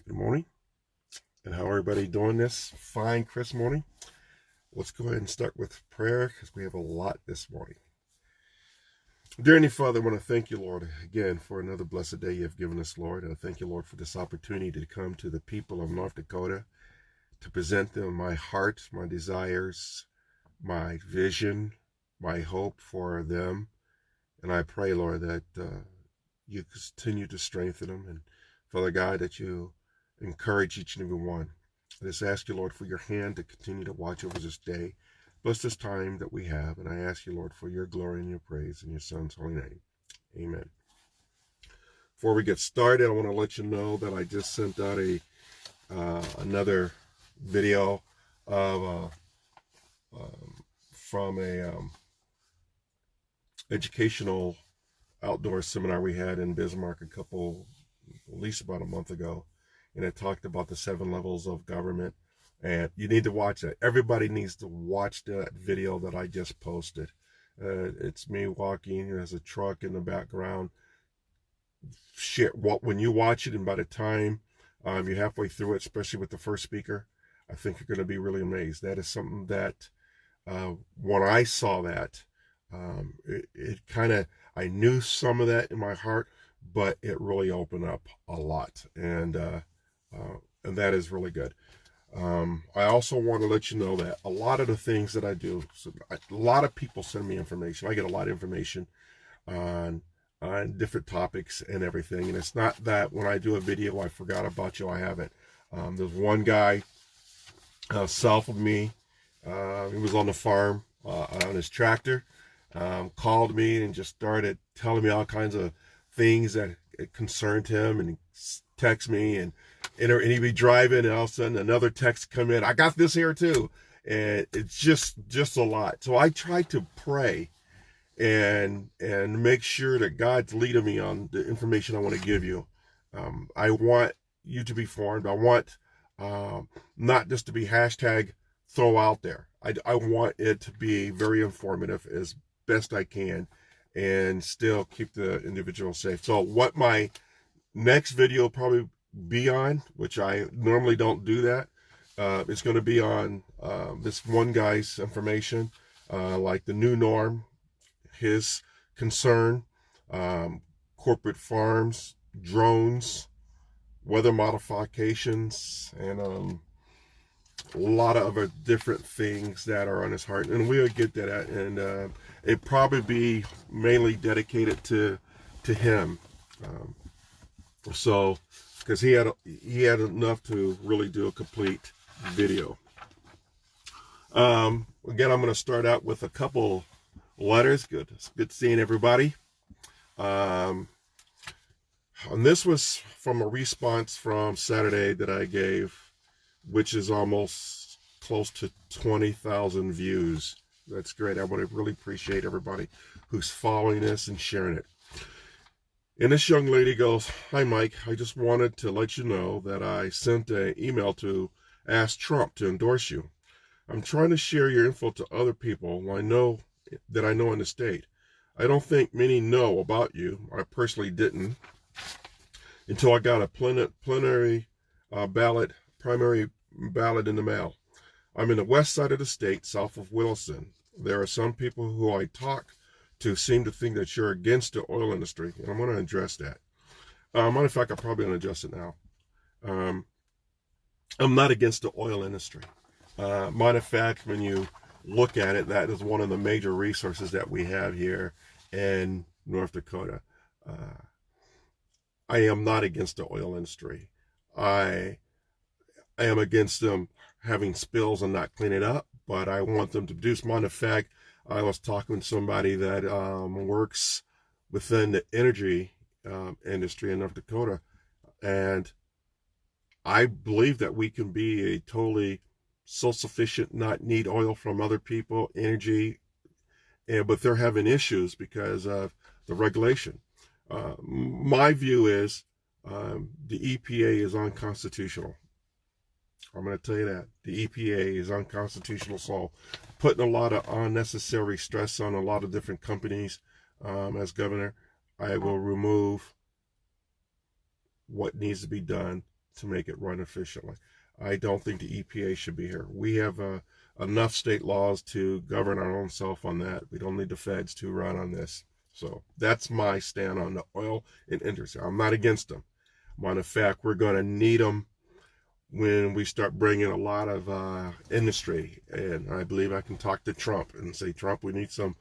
Good morning. And how everybody doing this fine, crisp morning? Let's go ahead and start with prayer because we have a lot this morning. Dear Heavenly Father, I want to thank you, Lord, again for another blessed day you have given us, Lord. And I thank you, Lord, for this opportunity to come to the people of North Dakota to present them my heart, my desires, my vision, my hope for them. And I pray, Lord, that you continue to strengthen them. And Father God, that you encourage each and every one. I just ask you, Lord, for your hand to continue to watch over this day. Bless this time that we have. And I ask you, Lord, for your glory and your praise in your Son's holy name. Amen. Before we get started, I want to let you know that I just sent out another video of from a educational outdoor seminar we had in Bismarck at least about a month ago, and it talked about the 7 levels of government. And you need to watch that. Everybody needs to watch that video that I just posted. It's me walking. There's a truck in the background. When you watch it, and by the time you're halfway through it, especially with the first speaker, I think you're going to be really amazed. That is something that when I saw that, it kind of, I knew some of that in my heart, but it really opened up a lot, and that is really good. I also want to let you know that a lot of the things that I do, a lot of people send me information. I get a lot of information on different topics and everything, and it's not that when I do a video I forgot about you. I haven't. There's one guy south of me. He was on the farm on his tractor. Called me and just started telling me all kinds of things that concerned him, and he texted me, and he'd be driving, and all of a sudden another text come in. I got this here too, and it's just a lot. So I try to pray and make sure that God's leading me on the information I want to give you. I want you to be formed. I want not just to be hashtag throw out there. I want it to be very informative as best I can and still keep the individual safe. So what my next video will probably be on, which I normally don't do that, it's going to be on this one guy's information, like the new norm, his concern, corporate farms, drones, weather modifications, and a lot of other different things that are on his heart, and we'll get that at, and it probably be mainly dedicated to him. So, because he had enough to really do a complete video. Again, I'm going to start out with a couple letters. It's good seeing everybody. And this was from a response from Saturday that I gave, which is almost close to 20,000 views. That's great. I want to really appreciate everybody who's following this and sharing it. And this young lady goes, "Hi, Mike. I just wanted to let you know that I sent an email to ask Trump to endorse you. I'm trying to share your info to other people I know in the state. I don't think many know about you. I personally didn't until I got a primary ballot in the mail. I'm in the west side of the state, south of Wilson. There are some people who I talk to seem to think that you're against the oil industry, and I'm going to address that. Matter of fact, I'm probably going to address it now. I'm not against the oil industry. Matter of fact, when you look at it, that is one of the major resources that we have here in North Dakota. I am not against the oil industry. I am against them having spills and not cleaning it up, but I want them to produce. Matter of fact, I was talking to somebody that works within the energy industry in North Dakota, and I believe that we can be a totally self-sufficient, not need oil from other people, energy, but they're having issues because of the regulation. My view is the EPA is unconstitutional. I'm going to tell you that. The EPA is unconstitutional, so putting a lot of unnecessary stress on a lot of different companies. As governor, I will remove what needs to be done to make it run efficiently. I don't think the EPA should be here. We have enough state laws to govern our own self on that. We don't need the feds to run on this. So that's my stand on the oil and industry. I'm not against them. Matter of fact, we're going to need them when we start bringing a lot of industry. And I believe I can talk to Trump and say, Trump, we need some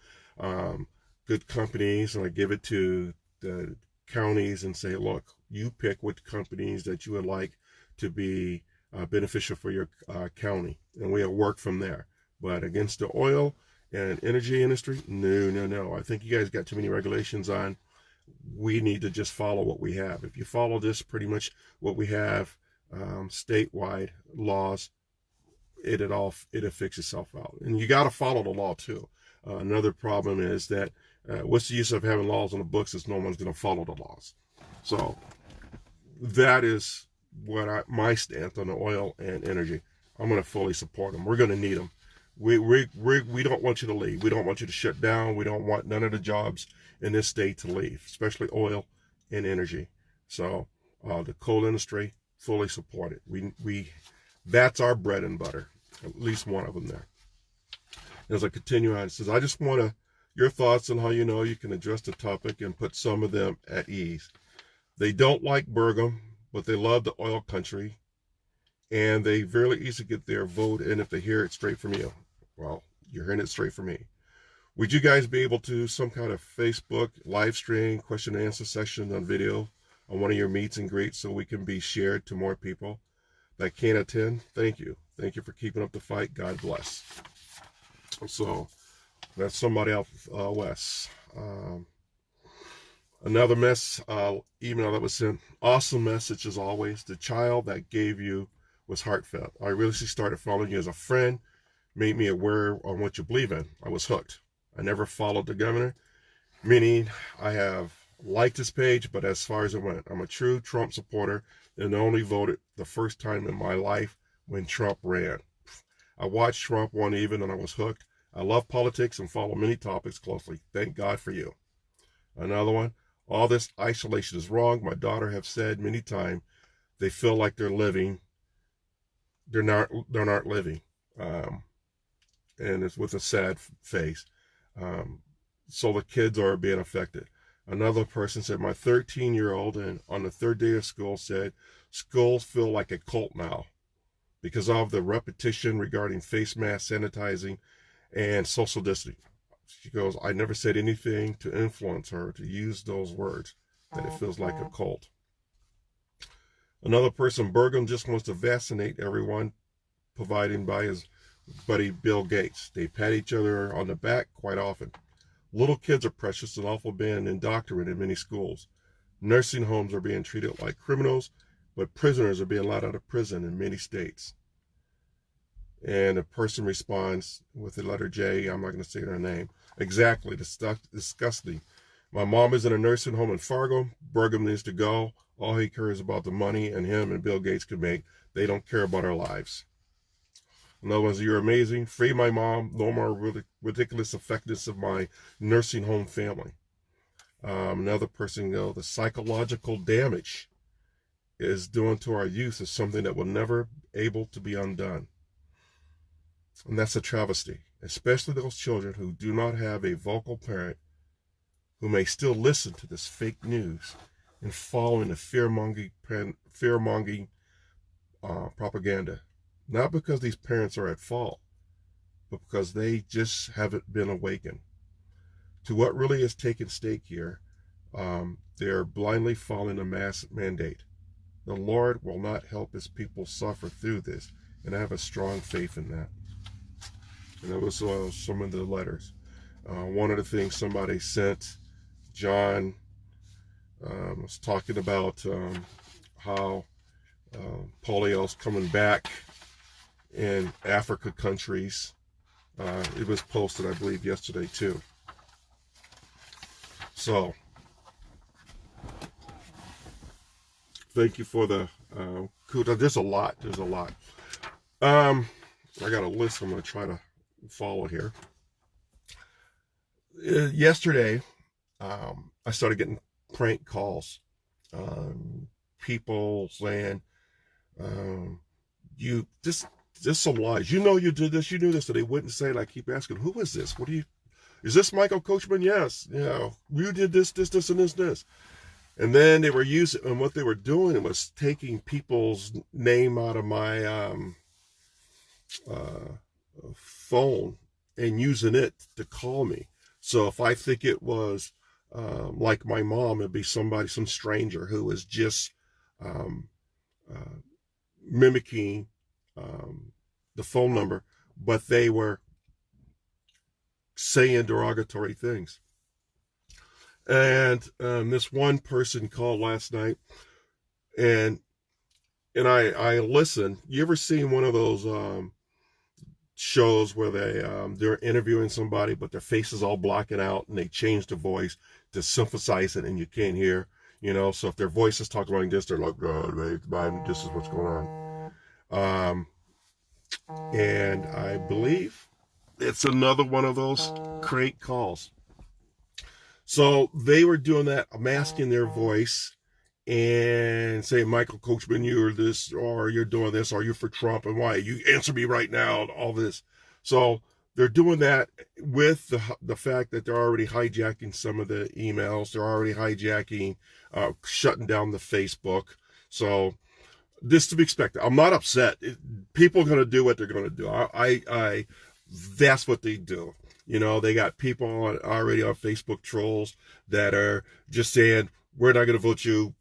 good companies. And I give it to the counties and say, look, you pick what companies that you would like to be beneficial for your county. And we'll work from there. But against the oil and energy industry, no. I think you guys got too many regulations on. We need to just follow what we have. If you follow this, pretty much what we have, statewide laws, it'll fix itself out. And you got to follow the law too. Another problem is that what's the use of having laws on the books if no one's going to follow the laws? So that is what my stance on the oil and energy. I'm going to fully support them. We're going to need them. We don't want you to leave. We don't want you to shut down. We don't want none of the jobs in this state to leave, especially oil and energy. So the coal industry, fully support it. We that's our bread and butter. At least one of them there. As I continue on, it says, I just want your thoughts on how you can address the topic and put some of them at ease. They don't like Burgum, but they love the oil country, and they very easily get their vote in if they hear it straight from you. Well, you're hearing it straight from me. Would you guys be able to do some kind of Facebook live stream question and answer session on video on one of your meets and greets so we can be shared to more people that can't attend? Thank you. Thank you for keeping up the fight. God bless. So that's somebody else, Wes. Another email that was sent. Awesome message as always. The child that gave you was heartfelt. I really started following you as a friend, made me aware on what you believe in. I was hooked. I never followed the governor, meaning I have liked his page, but as far as it went, I'm a true Trump supporter and only voted the first time in my life when Trump ran. I watched Trump one evening and I was hooked. I love politics and follow many topics closely. Thank God for you. Another one. All this isolation is wrong. My daughter have said many times they feel like they're living. They're not living. And it's with a sad face. So the kids are being affected. Another person said, my 13-year-old and on the third day of school said, schools feel like a cult now because of the repetition regarding face mask, sanitizing, and social distancing. She goes, I never said anything to influence her to use those words, that it feels like a cult. Another person, Burgum, just wants to vaccinate everyone, provided by his buddy Bill Gates. They pat each other on the back quite often. Little kids are precious and awful being indoctrinated in many schools. Nursing homes are being treated like criminals, but prisoners are being let out of prison in many states. And a person responds with the letter J. I'm not going to say their name. Exactly. Disgusting. My mom is in a nursing home in Fargo. Burgum needs to go. All he cares about the money and him and Bill Gates can make. They don't care about our lives. Another one's, you're amazing. Free my mom. No more ridiculous effectiveness of my nursing home family. Another person, the psychological damage is doing to our youth is something that will never able to be undone. And that's a travesty, especially those children who do not have a vocal parent who may still listen to this fake news and following the fear-mongering propaganda. Not because these parents are at fault, but because they just haven't been awakened to what really is taking stake here. They're blindly following a mass mandate. The Lord will not help his people suffer through this, and I have a strong faith in that. And that was some of the letters. One of the things somebody sent, John was talking about how polio's coming back in Africa countries. It was posted, I believe, yesterday too. So, thank you for the kudos. There's a lot. I got a list I'm going to try to follow here. Yesterday, I started getting prank calls. People saying, You just some lies. You know you did this, you knew this, and they wouldn't say it. I keep asking, who is this? Is this Michael Coachman? Yes. You did this, and this. And then they were using, and what they were doing was taking people's name out of my uh, phone and using it to call me. So if I think it was like my mom, it'd be some stranger who was just um, uh, mimicking the phone number, but they were saying derogatory things. And this one person called last night, and I listened. You ever seen one of those shows where they're interviewing somebody, but their face is all blocking out, and they change the voice to synthesize it, and you can't hear. So if their voice is talking like this, they're like, "Oh, this is what's going on." And I believe it's another one of those crank calls. So they were doing that, masking their voice and saying, Michael Coachman, you're this, or you're doing this, or you're for Trump, and why? You answer me right now, all this. So they're doing that with the fact that they're already hijacking some of the emails. They're already hijacking, shutting down the Facebook. So this to be expected. I'm not upset. People are going to do what they're going to do. That's what they do. They got people already on Facebook trolls that are just saying, we're not going to vote you,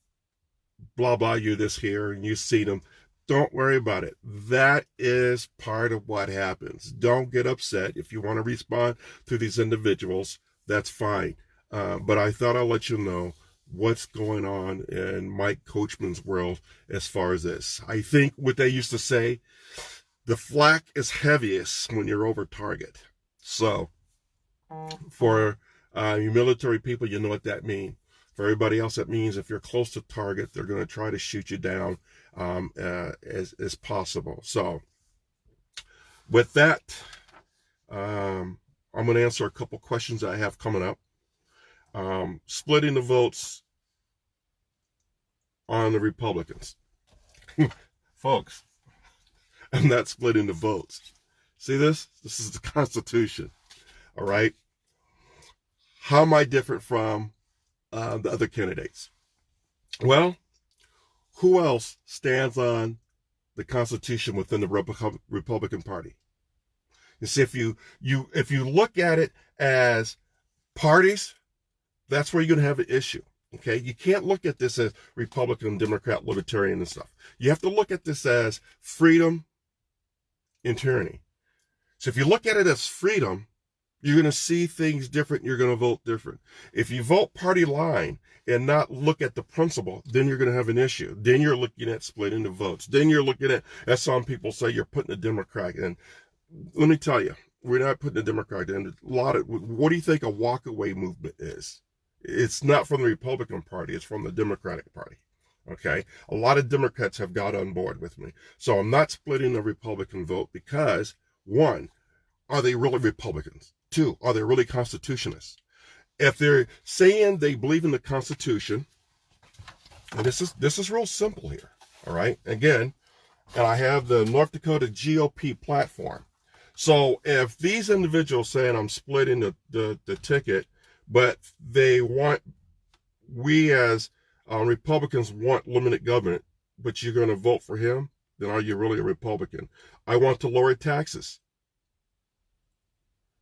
blah, blah, you this here, and you see them. Don't worry about it. That is part of what happens. Don't get upset. If you want to respond to these individuals, that's fine. But I thought I'll let you know what's going on in Mike Coachman's world as far as this. I think what they used to say, the flak is heaviest when you're over target. So for you military people, you know what that means. For everybody else, that means if you're close to target, they're going to try to shoot you down as possible. So with that, I'm going to answer a couple questions I have coming up. Splitting the votes on the Republicans. Folks, I'm not splitting the votes. See this? This is the Constitution. All right? How am I different from the other candidates? Well, who else stands on the Constitution within the Republican Party? You see, if you look at it as parties, that's where you're going to have an issue. Okay, you can't look at this as Republican, Democrat, Libertarian, and stuff. You have to look at this as freedom and tyranny. So if you look at it as freedom, you're going to see things different. You're going to vote different. If you vote party line and not look at the principle, then you're going to have an issue. Then you're looking at splitting the votes. Then you're looking at, as some people say, you're putting a Democrat in. Let me tell you, we're not putting a Democrat in. What do you think a walkaway movement is? It's not from the Republican Party. It's from the Democratic Party. Okay? A lot of Democrats have got on board with me. So I'm not splitting the Republican vote because, one, are they really Republicans? Two, are they really constitutionists? If they're saying they believe in the Constitution, and this is real simple here, all right? Again, and I have the North Dakota GOP platform. So if these individuals saying I'm splitting the ticket, but we as Republicans want limited government, but you're going to vote for him, then are you really a Republican? I want to lower taxes.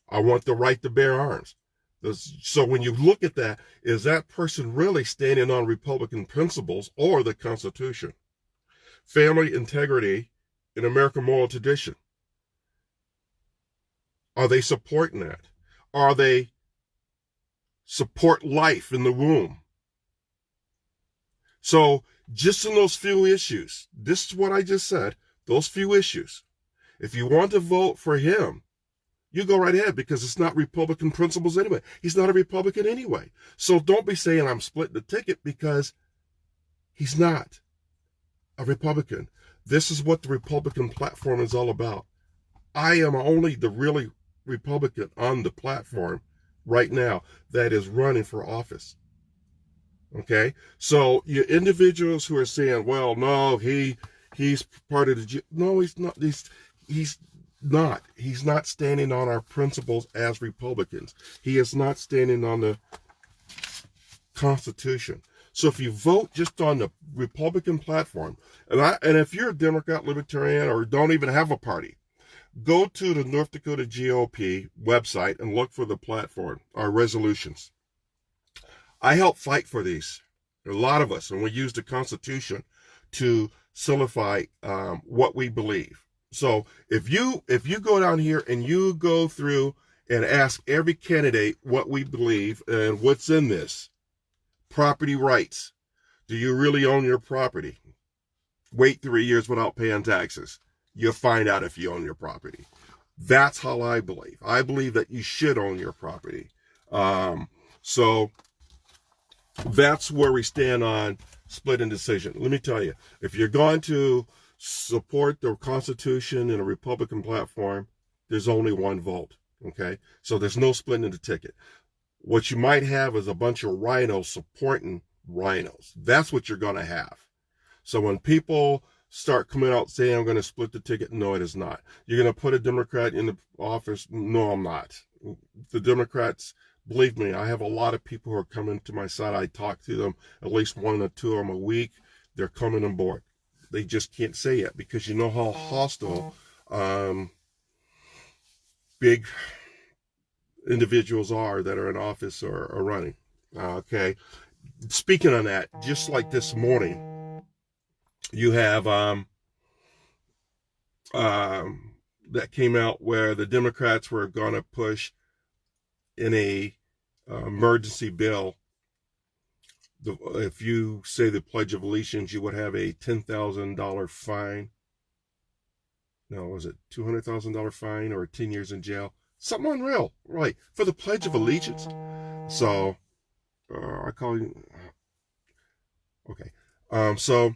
I want the right to bear arms. So when you look at that, is that person really standing on Republican principles or the Constitution? Family integrity and American moral tradition. Are they supporting that? Are they support life in the womb? So just in those few issues, this is what I just said, those few issues. If you want to vote for him, you go right ahead because it's not Republican principles anyway. He's not a Republican anyway. So don't be saying I'm splitting the ticket because he's not a Republican. This is what the Republican platform is all about. I am only the really Republican on the platform right now that is running for office. Okay? So you individuals who are saying, well, no, he He's part of the. No, he's not. He's not. He's not standing on our principles as Republicans. He is not standing on the Constitution. So if you vote just on the Republican platform, and if you're a Democrat, Libertarian, or don't even have a party, go to the North Dakota GOP website and look for the platform or resolutions. I help fight for these. A lot of us, and we use the Constitution to solidify what we believe. So if you go down here and you go through and ask every candidate what we believe and what's in this, property rights. Do you really own your property? Wait 3 years without paying taxes. You'll find out if you own your property. That's how I believe. I believe that you should own your property. So that's where we stand on split and decision. Let me tell you, if you're going to support the Constitution and a Republican platform, there's only one vote. Okay? So there's no splitting the ticket. What you might have is a bunch of rhinos supporting rhinos. That's what you're going to have. So when people start coming out saying, I'm going to split the ticket, no, it is not. You're going to put a Democrat in the office? No, I'm not. The Democrats, believe me, I have a lot of people who are coming to my side. I talk to them, at least 1 or 2 of them a week. They're coming on board. They just can't say it because you know how hostile big individuals are that are in office or running. Okay. Speaking on that, just like this morning, you have that came out where the Democrats were going to push in a emergency bill. If you say the Pledge of Allegiance, you would have a $10,000 fine. No, was it $200,000 fine or 10 years in jail? Something unreal, right? For the Pledge of Allegiance. So, I call you. Okay. So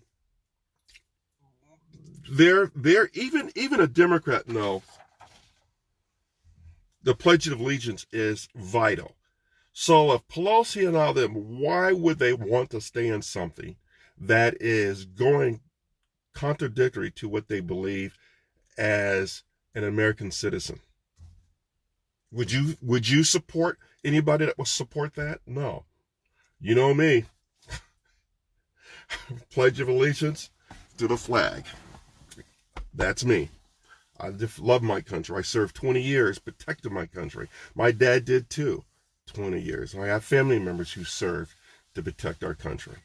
they're even a Democrat know the Pledge of Allegiance is vital. So if Pelosi and all them, why would they want to stay in something that is going contradictory to what they believe as an American citizen? Would you support anybody that will support that? No. You know me. Pledge of Allegiance to the flag. That's me. I just love my country. I served 20 years protecting my country. My dad did too, 20 years. I have family members who served to protect our country.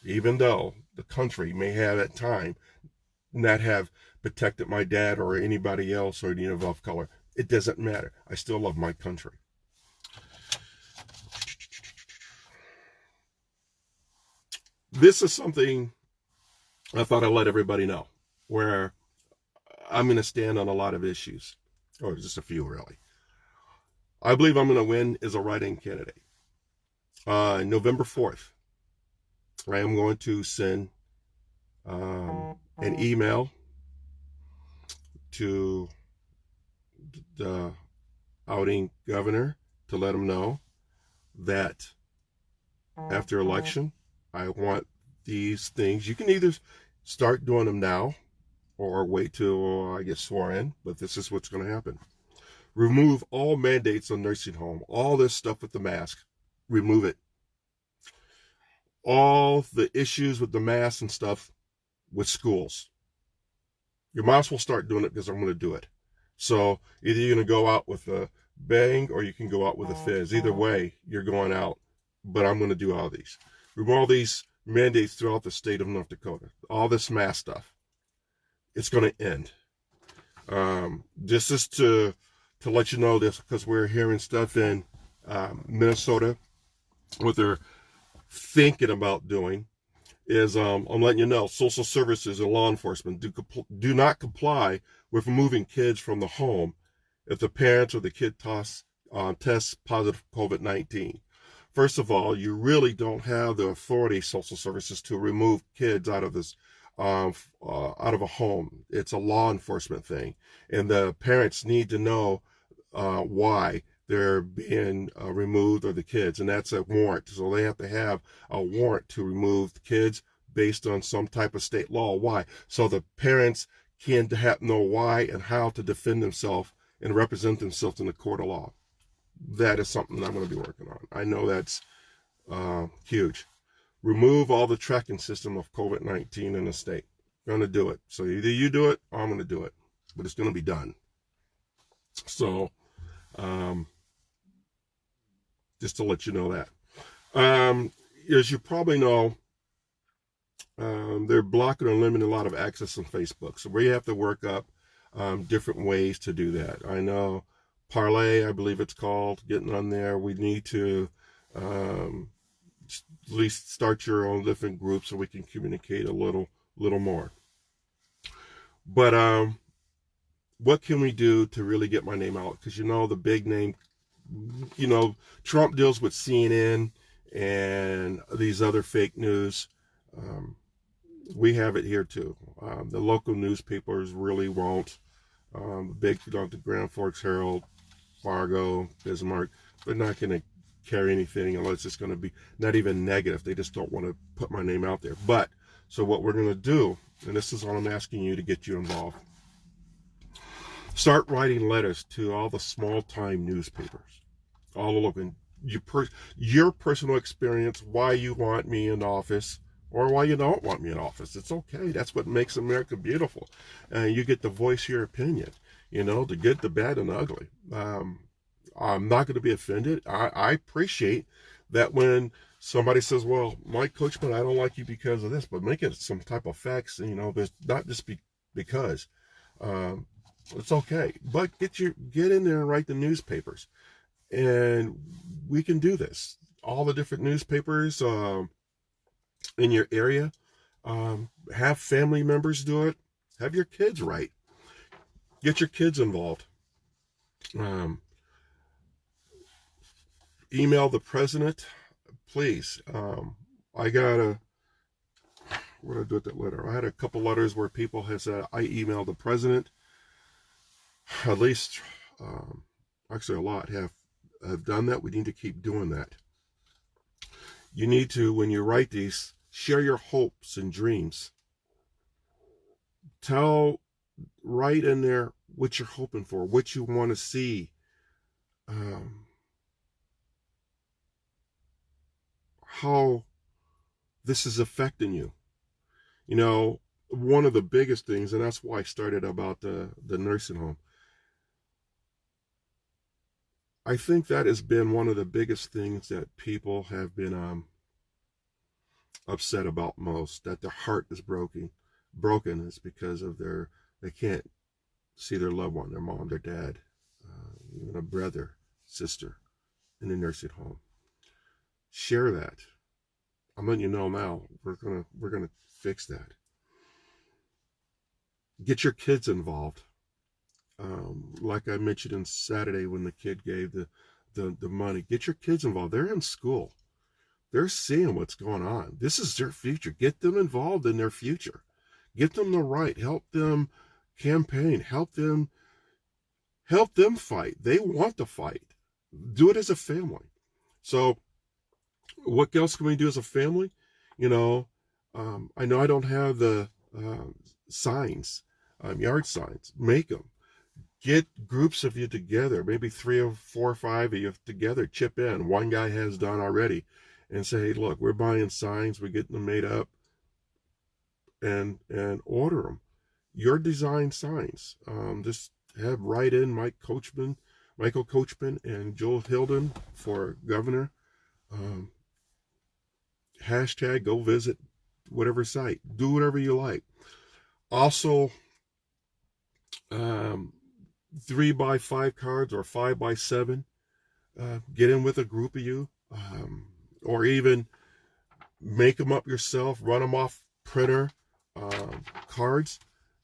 Even though the country may have at time not have protected my dad or anybody else or any of color. It doesn't matter. I still love my country. This is something I thought I'd let everybody know, where I'm going to stand on a lot of issues, or just a few really. I believe I'm going to win as a write-in candidate. November 4th, I am going to send an email to the outing governor to let him know that after election, I want these things. You can either start doing them now or wait till I get sworn in, but this is what's going to happen. Remove all mandates on nursing home, all this stuff with the mask, remove it. All the issues with the mask and stuff with schools. You might as well start doing it because I'm going to do it. So either you're going to go out with a bang or you can go out with a fizz. Either way, you're going out, but I'm going to do all these. Remove all these mandates throughout the state of North Dakota. All this mask stuff. It's going to end. This is to let you know this because we're hearing stuff in Minnesota, what they're thinking about doing is I'm letting you know social services and law enforcement do not comply with removing kids from the home if the parents or the kid tests positive COVID-19. First of all, you really don't have the authority, social services, to remove kids out of this out of a home. It's a law enforcement thing, and the parents need to know why they're being removed, or the kids, and that's a warrant. So they have to have a warrant to remove the kids. based on some type of state law. Why? So the parents can know why and how to defend themselves and represent themselves in the court of law. That is something I'm going to be working on. I know that's huge. Remove all the tracking system of COVID-19 in the state. I'm going to do it. So either you do it or I'm going to do it. But it's going to be done. So just to let you know that. As you probably know, they're blocking or limiting a lot of access on Facebook. So we have to work up different ways to do that. I know Parlay, I believe it's called, getting on there. We need to at least start your own different groups so we can communicate a little more. But what can we do to really get my name out? Because the big name, Trump deals with CNN and these other fake news. We have it here too. The local newspapers really won't. Big, the Grand Forks Herald, Fargo, Bismarck, they're not going to carry anything unless it's going to be not even negative. They just don't want to put my name out there. But so what we're going to do, and this is what I'm asking you to get you involved. Start writing letters to all the small-time newspapers, all the local. Your personal experience, why you want me in office, or why you don't want me in office. It's okay. That's what makes America beautiful. And you get to voice your opinion, the good, the bad, and the ugly. I'm not going to be offended. I appreciate that when somebody says, well, Mike Coachman, I don't like you because of this, but make it some type of facts, there's not just because. It's okay. But get in there and write the newspapers. And we can do this. All the different newspapers in your area, have family members do it. Have your kids write. Get your kids involved. Email the president, please. Where did I do with that letter? I had a couple letters where people have said, I emailed the president. At least, actually a lot have done that. We need to keep doing that. You need to, when you write these, share your hopes and dreams. Write in there what you're hoping for, what you want to see. How this is affecting you. One of the biggest things, and that's why I started about the nursing home. I think that has been one of the biggest things that people have been upset about most, that their heart is broken is because of they can't see their loved one, their mom, their dad, even a brother, sister in a nursing home. Share that. I'm letting you know now, we're gonna fix that. Get your kids involved. Like I mentioned on Saturday when the kid gave the money, get your kids involved. They're in school. They're seeing what's going on. This is their future. Get them involved in their future. Get them the right. Help them campaign. Help them fight. They want to fight. Do it as a family. So what else can we do as a family? I know I don't have the signs, yard signs. Make them. Get groups of you together, maybe 3 or 4 or 5 of you together, chip in. One guy has done already, and say, hey, look, we're buying signs, we're getting them made up, and order them. Your design signs. Just write in Michael Coachman, and Joel Hilden for governor. Hashtag go visit whatever site. Do whatever you like. Also, 3x5 cards or 5x7. Get in with a group of you, or even make them up yourself. Run them off printer cards,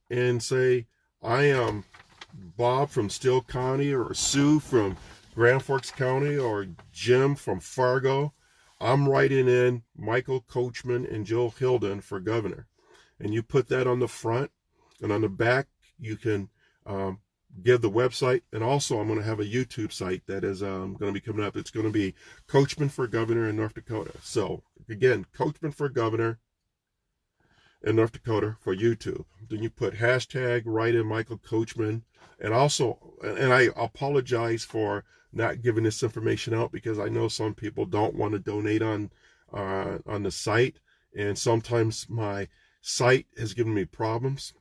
and say, I am Bob from Steele County, or Sue from Grand Forks County, or Jim from Fargo. I'm writing in Michael Coachman and Joel Hilden for governor. And you put that on the front, and on the back you can give the website. And also I'm going to have a YouTube site that is going to be coming up. It's going to be Coachman for Governor in North Dakota. So again, Coachman for Governor, in North Dakota for YouTube. Then you put hashtag write in Michael Coachman. And also, and I apologize for not giving this information out because I know some people don't want to donate on the site. And sometimes my site has given me problems.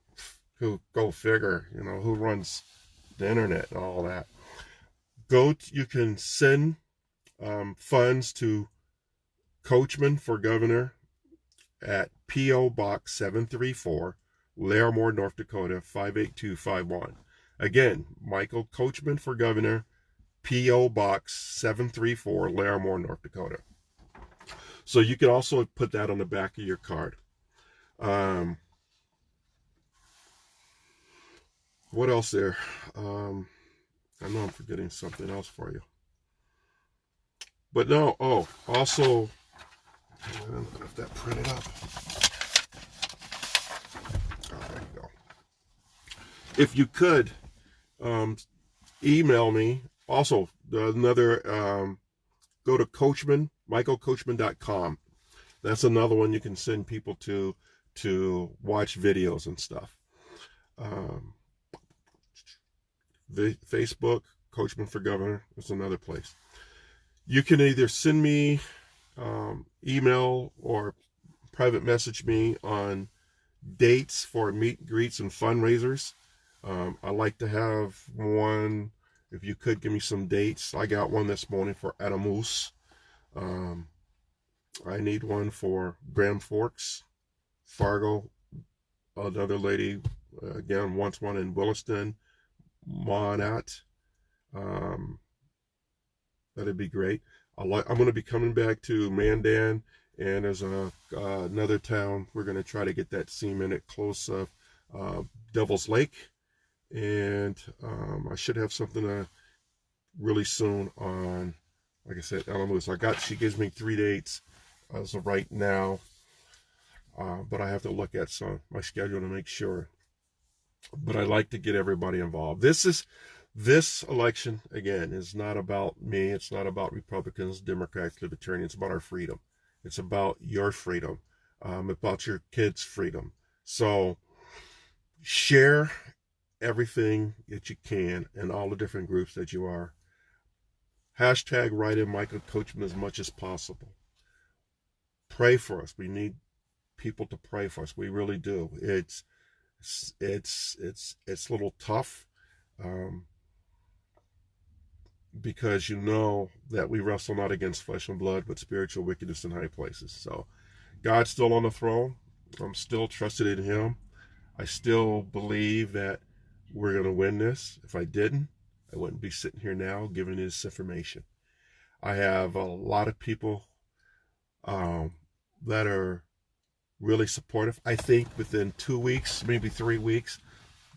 Who go figure, who runs the internet and all that. You can send funds to Coachman for Governor at P.O. Box 734, Larimore, North Dakota 58251. Again, Michael Coachman for Governor, P.O. Box 734, Larimore, North Dakota. So you can also put that on the back of your card. What else there? I know I'm forgetting something else for you. But no, also, I don't know if that printed up. Oh, there you go. If you could, email me. Also, go to Coachman, michaelcoachman.com. That's another one you can send people to watch videos and stuff. Facebook, Coachman for Governor, is another place. You can either send me email or private message me on dates for meet and greets and fundraisers. I like to have one. If you could give me some dates, I got one this morning for Adamus. I need one for Grand Forks, Fargo. Another lady again wants one in Williston, Monat. That'd be great. I'm going to be coming back to Mandan, and there's another town. We're going to try to get that cemented close of Devil's Lake, and I should have something really soon on, like I said, Adamus. She gives me 3 dates as of right now, but I have to look at my schedule to make sure. But I like to get everybody involved. This election, again, is not about me. It's not about Republicans, Democrats, Libertarians. It's about our freedom. It's about your freedom, about your kids' freedom. So share everything that you can in all the different groups that you are. Hashtag write in Michael Coachman as much as possible. Pray for us. We need people to pray for us. We really do. It's a little tough. Because you know that we wrestle not against flesh and blood, but spiritual wickedness in high places. So God's still on the throne. I'm still trusted in him. I still believe that we're going to win this. If I didn't, I wouldn't be sitting here now giving this information. I have a lot of people that are really supportive. I think within 2 weeks, maybe 3 weeks,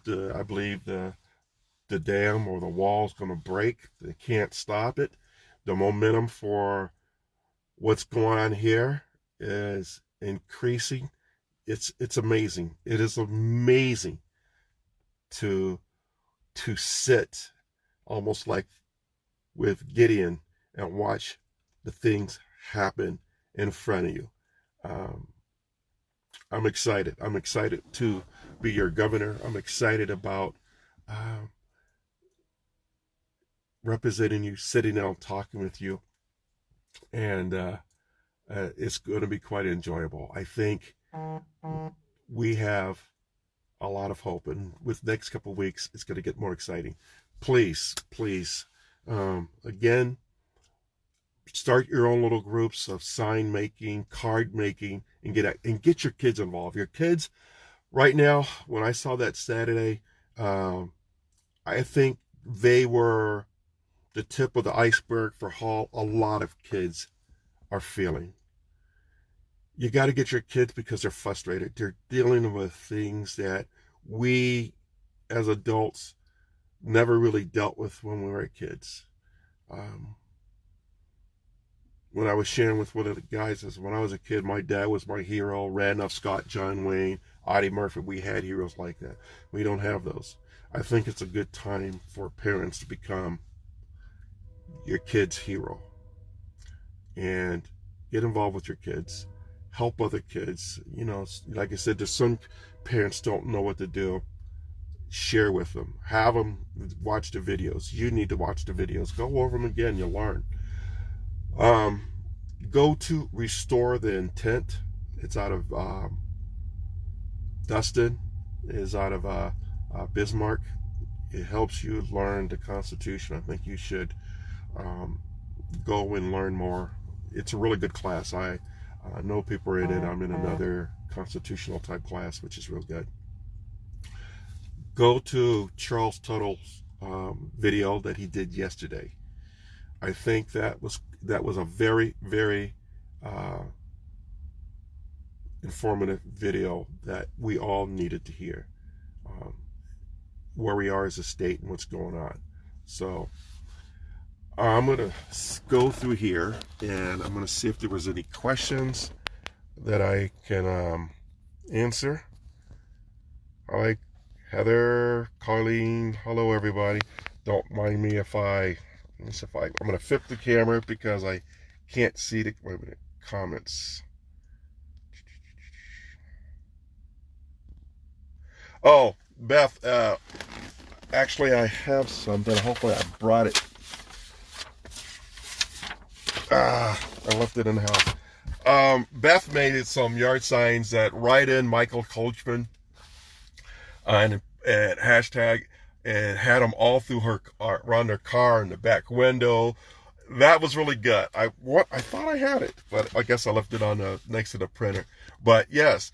I believe the dam or the wall is going to break. They can't stop it. The momentum for what's going on here is increasing. It's amazing. It is amazing to sit almost like with Gideon and watch the things happen in front of you. I'm excited. I'm excited to be your governor. I'm excited about representing you, sitting down, talking with you, and it's going to be quite enjoyable. I think we have a lot of hope, and with the next couple of weeks, it's going to get more exciting. Please, again, start your own little groups of sign making, card making, and get your kids involved. Your kids, right now, when I saw that Saturday, I think they were the tip of the iceberg for how a lot of kids are feeling. You got to get your kids because they're frustrated. They're dealing with things that we as adults never really dealt with when we were kids. When I was sharing with one of the guys, is when I was a kid, my dad was my hero. Randolph Scott, John Wayne, Audie Murphy. We had heroes like that. We don't have those. I think it's a good time for parents to become your kid's hero and get involved with your kids. help other kids. You know, like I said, there's some parents don't know what to do. Share with them. Have them watch the videos. You need to watch the videos. Go over them again. You'll learn. Um, Go to Restore the Intent. It's out of Dustin. Is out of Bismarck. It helps you learn the Constitution. I think you should go and learn more. It's a really good class. I know people are in it. I'm in another constitutional type class, which is real good. Go to Charles Tuttle's video that he did yesterday. I think that was a very, very informative video that we all needed to hear, where we are as a state and what's going on. So I'm going to go through here and I'm going to see if there was any questions that I can answer. All right, Heather, Colleen, hello everybody. Don't mind me if I'm going to flip the camera because I can't see the comments. Oh, Beth, actually I have something. Hopefully I brought it. I left it in the house. Beth made some yard signs that write in Michael Coachman and hashtag, and had them all through her around her car in the back window. That was really good. I thought I had it, but I guess I left it on next to the printer. But yes,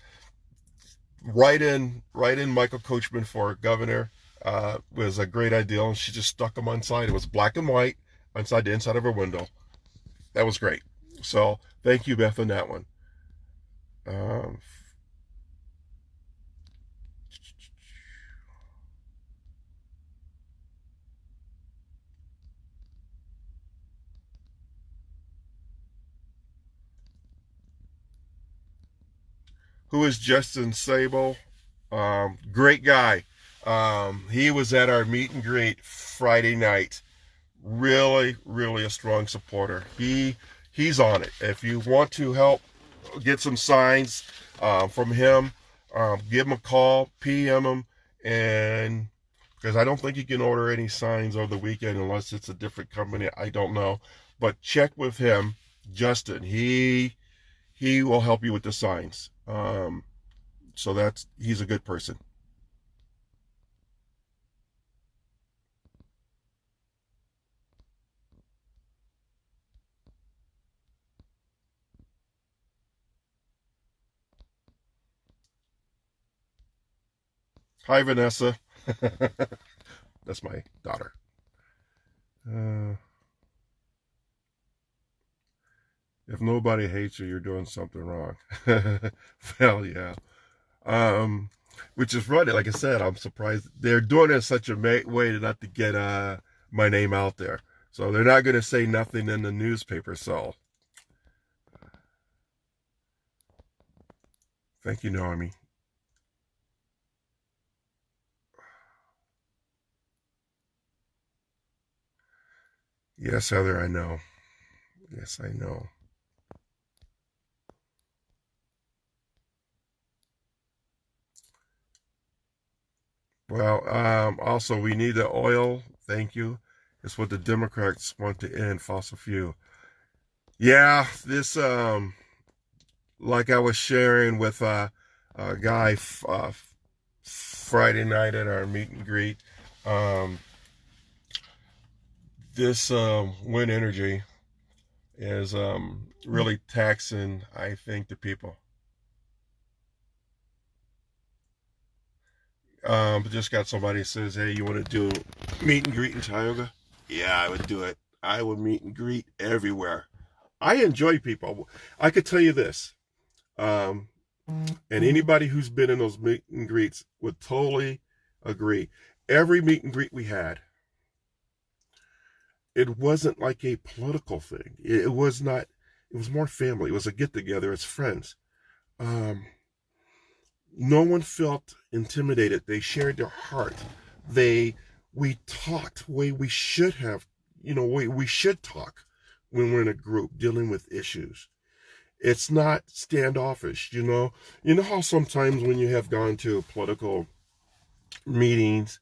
write in Michael Coachman for governor was a great idea, and she just stuck them on side. It was black and white inside the inside of her window. That was great. So thank you, Beth, on that one. Who is Justin Sable? Great guy. He was at our meet and greet Friday night. Really, really a strong supporter. He's on it. If you want to help get some signs from him, give him a call, PM him, and because I don't think you can order any signs over the weekend unless it's a different company. I don't know, but check with him, Justin. He will help you with the signs. So he's a good person. Hi, Vanessa. That's my daughter. If nobody hates you, you're doing something wrong. Well, yeah. Which is funny. Like I said, I'm surprised they're doing it in such a way to not to get my name out there. So they're not going to say nothing in the newspaper. So thank you, Naomi. Yes, Heather, I know. Yes, I know. Well, also, we need the oil. Thank you. It's what the Democrats want to end, fossil fuel. Yeah, this, like I was sharing with a guy Friday night at our meet and greet, this wind energy is really taxing, I think, the people. Just got somebody says, hey, you want to do meet and greet in Tioga? Yeah, I would do it. I would meet and greet everywhere. I enjoy people. I could tell you this, and anybody who's been in those meet and greets would totally agree. Every meet and greet we had, it wasn't like a political thing. It was not. It was more family. It was a get together as friends. Um, no one felt intimidated. They shared their heart. We talked the way we should have. We should talk when we're in a group dealing with issues. It's not standoffish, you know. You know how sometimes when you have gone to political meetings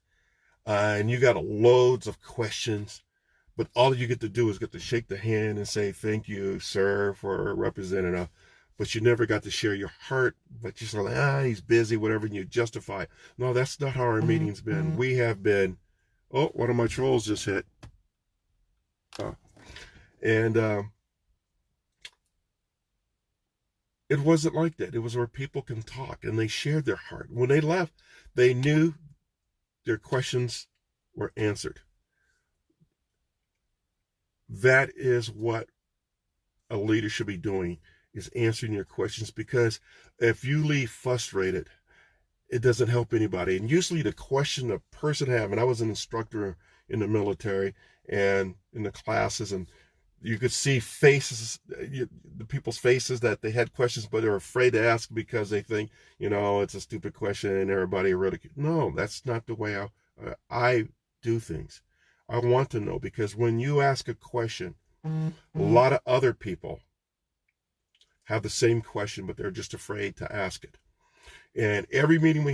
and you got loads of questions, but all you get to do is get to shake the hand and say thank you, sir, for representing us. But you never got to share your heart. But you're like, he's busy, whatever, and you justify it. No, that's not how our meetings been. We have been. Oh, one of my trolls just hit. And it wasn't like that. It was where people can talk and they shared their heart. When they left, they knew their questions were answered. That is what a leader should be doing, is answering your questions, because if you leave frustrated, it doesn't help anybody. And usually the question a person have, and I was an instructor in the military and in the classes, and you could see faces, the people's faces, that they had questions, but they're afraid to ask because they think, it's a stupid question and everybody ridicules. No, that's not the way I do things. I want to know, because when you ask a question, a lot of other people have the same question, but they're just afraid to ask it. And every meeting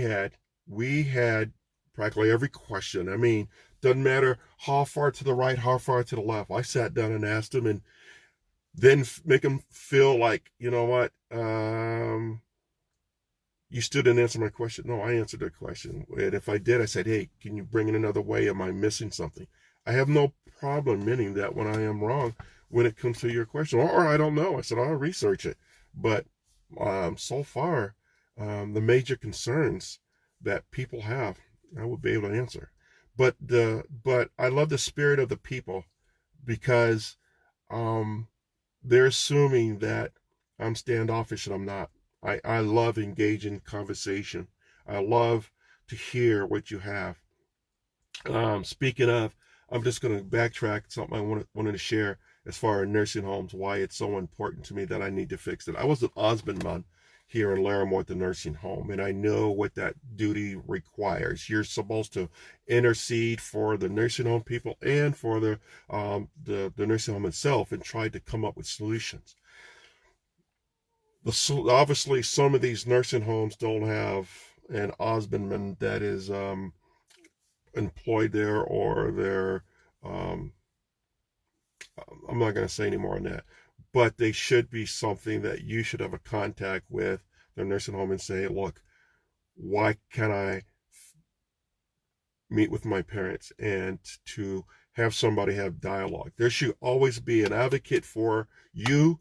we had practically every question. I mean, doesn't matter how far to the right, how far to the left. I sat down and asked them, and then make them feel like, you know what, you still didn't answer my question. No, I answered their question. And if I did, I said, hey, can you bring in another way? Am I missing something? I have no problem admitting that when I am wrong when it comes to your question. Or I don't know. I said, I'll research it. But so far, the major concerns that people have, I would be able to answer. But I love the spirit of the people, because they're assuming that I'm standoffish, and I'm not. I love engaging conversation. I love to hear what you have. Speaking of, I'm just going to backtrack something I wanted to share as far as nursing homes, why it's so important to me that I need to fix it. I was an husbandman here in Larimore at the nursing home, and I know what that duty requires. You're supposed to intercede for the nursing home people and for the nursing home itself, and try to come up with solutions. Obviously, some of these nursing homes don't have an husbandman that is employed there, or they're I'm not going to say any more on that, but they should be something that you should have a contact with the nursing home and say, look, why can't I meet with my parents, and to have somebody have dialogue. There should always be an advocate for you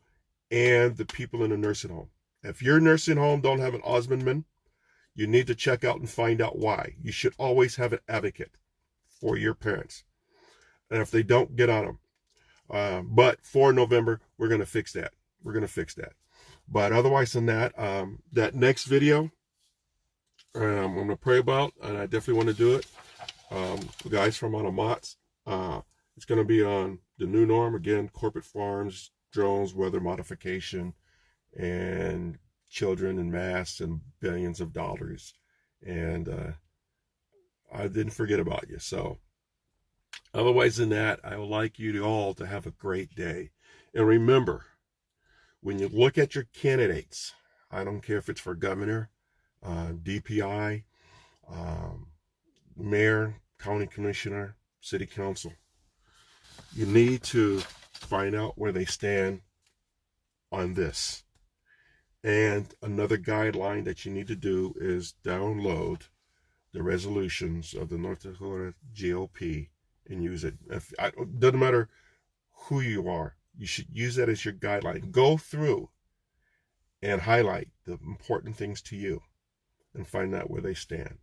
and the people in the nursing home. If your nursing home don't have an husbandman, you need to check out and find out why. You should always have an advocate for your parents. And if they don't, get on them. But for November, we're going to fix that. We're going to fix that. But otherwise than that, that next video, I'm going to pray about, and I definitely want to do it. The guys from Mott's, it's going to be on the new norm, again, corporate farms, drones, weather modification, and children and masks and billions of dollars. And I didn't forget about you. So otherwise than that, I would like you all to have a great day. And remember, when you look at your candidates, I don't care if it's for governor, DPI, mayor, county commissioner, city council, you need to find out where they stand on this. And another guideline that you need to do is download the resolutions of the North Dakota GOP and use it. Doesn't matter who you are, you should use that as your guideline. Go through and highlight the important things to you and find out where they stand.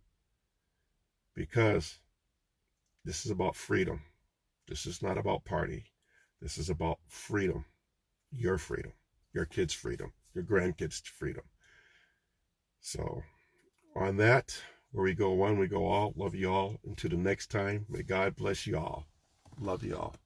Because this is about freedom. This is not about party. This is about freedom. Your freedom. Your kids' freedom. Your grandkids' freedom. So, on that, where we go one, we go all. Love you all. Until the next time, may God bless you all. Love you all.